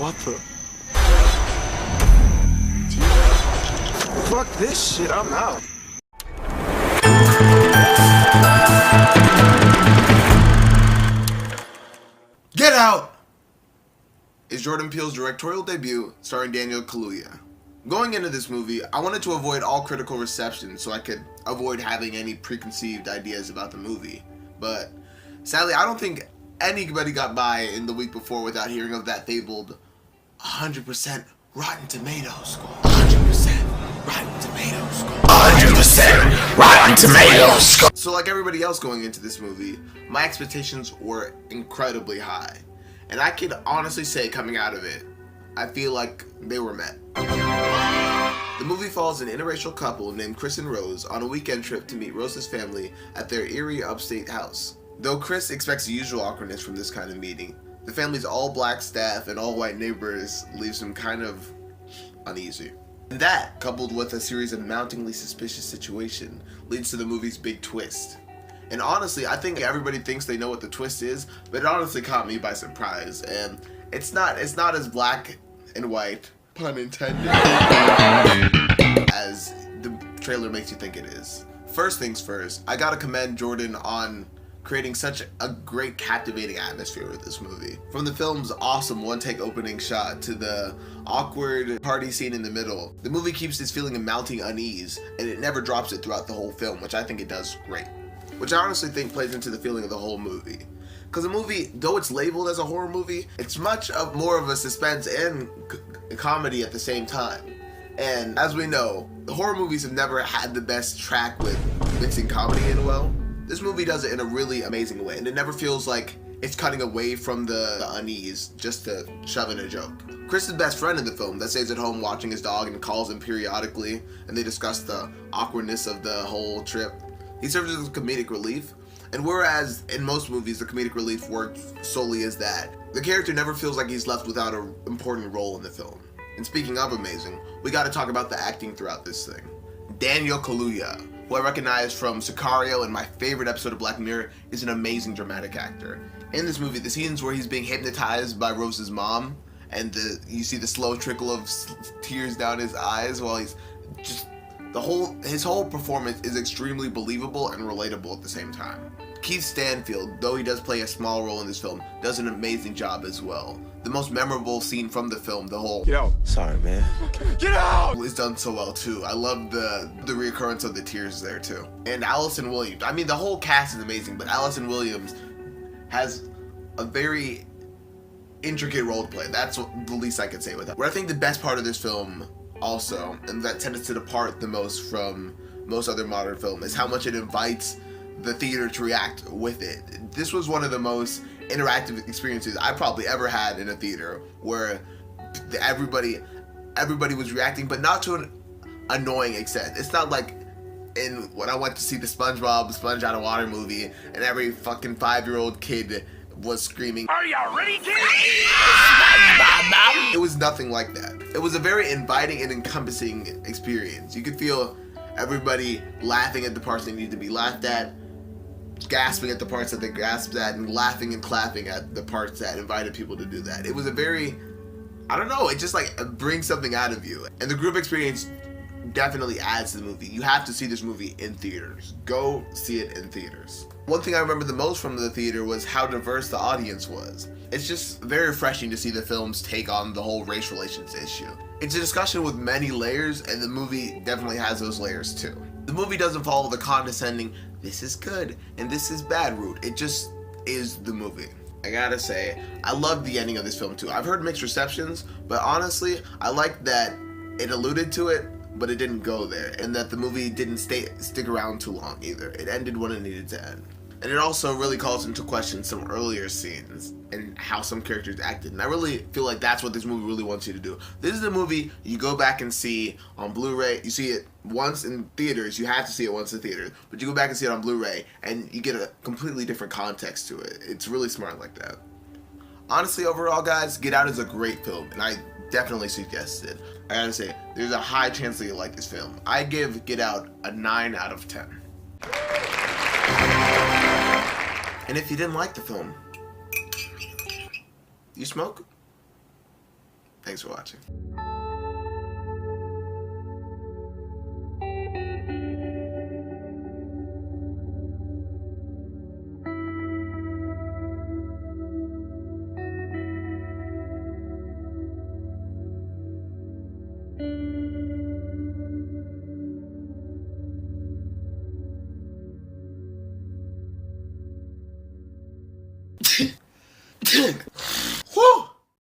What the? Fuck this shit, I'm out. Get Out is Jordan Peele's directorial debut starring Kaluuya. Going into this movie, I wanted to avoid all critical reception so I could avoid having any preconceived ideas about the movie. But sadly, I don't think anybody got by in the week before without hearing of that fabled 100% Rotten Tomatoes score. 100% Rotten Tomatoes score. 100% Rotten Tomatoes score. So like everybody else going into this movie, my expectations were incredibly high. And I could honestly say coming out of it, I feel like they were met. The movie follows an interracial couple named Chris and Rose on a weekend trip to meet Rose's family at their Erie upstate house. Though Chris expects the usual awkwardness from this kind of meeting, the family's all-black staff and all-white neighbors leaves him kind of uneasy. And that, coupled with a series of mountingly suspicious situations, leads to the movie's big twist. And honestly, I think everybody thinks they know what the twist is, but it honestly caught me by surprise. And it's not as black and white, pun intended, as the trailer makes you think it is. First things first, I gotta commend Jordan on creating such a great, captivating atmosphere with this movie. From the film's awesome one-take opening shot to the awkward party scene in the middle, the movie keeps this feeling of mounting unease, and it never drops it throughout the whole film, which I think it does great. Which I honestly think plays into the feeling of the whole movie. Because the movie, though it's labeled as a horror movie, it's much more of a suspense and comedy at the same time. And as we know, the horror movies have never had the best track with mixing comedy in well. This movie does it in a really amazing way, and it never feels like it's cutting away from the unease just to shove in a joke. Chris's best friend in the film that stays at home watching his dog and calls him periodically, and they discuss the awkwardness of the whole trip. He serves as comedic relief, and whereas in most movies the comedic relief works solely as that, the character never feels like he's left without an important role in the film. And speaking of amazing, we gotta talk about the acting throughout this thing. Kaluuya, who I recognize from Sicario and my favorite episode of Black Mirror, is an amazing dramatic actor. In this movie, the scenes where he's being hypnotized by Rose's mom, and you see the slow trickle of tears down his eyes while he's just... his whole performance is extremely believable and relatable at the same time. Keith Stanfield, though he does play a small role in this film, does an amazing job as well. The most memorable scene from the film, the whole "Get out!" Sorry, man. Get out! is done so well too. I love the reoccurrence of the tears there too. And Allison Williams, I mean the whole cast is amazing, but Allison Williams has a very intricate role to play. That's the least I could say with that. Where I think the best part of this film also, and that tends to depart the most from most other modern film, is how much it invites the theater to react with it. This was one of the most interactive experiences I probably ever had in a theater, where everybody was reacting, but not to an annoying extent. It's not like when I went to see the SpongeBob Sponge Out of Water movie, and every fucking 5-year-old kid was screaming, "Are you ready, kid?" It was nothing like that. It was a very inviting and encompassing experience. You could feel everybody laughing at the parts they need to be laughed at, gasping at the parts that they gasped at, and laughing and clapping at the parts that invited people to do that. It was a very, I don't know, it just like brings something out of you. And the group experience definitely adds to the movie. You have to see this movie in theaters. Go see it in theaters. One thing I remember the most from the theater was how diverse the audience was. It's just very refreshing to see the film's take on the whole race relations issue. It's a discussion with many layers, and the movie definitely has those layers too. The movie doesn't follow the condescending, this is good and this is bad route. It just is the movie. I gotta say, I love the ending of this film too. I've heard mixed receptions, but honestly, I like that it alluded to it, but it didn't go there, and that the movie didn't stick around too long either. It ended when it needed to end. And it also really calls into question some earlier scenes and how some characters acted. And I really feel like that's what this movie really wants you to do. This is a movie you go back and see on Blu-ray. You see it once in theaters. You have to see it once in theaters. But you go back and see it on Blu-ray, and you get a completely different context to it. It's really smart like that. Honestly, overall, guys, Get Out is a great film, and I definitely suggest it. I gotta say, there's a high chance that you'll like this film. I give Get Out a 9 out of 10. And if you didn't like the film, you smoke? Thanks for watching.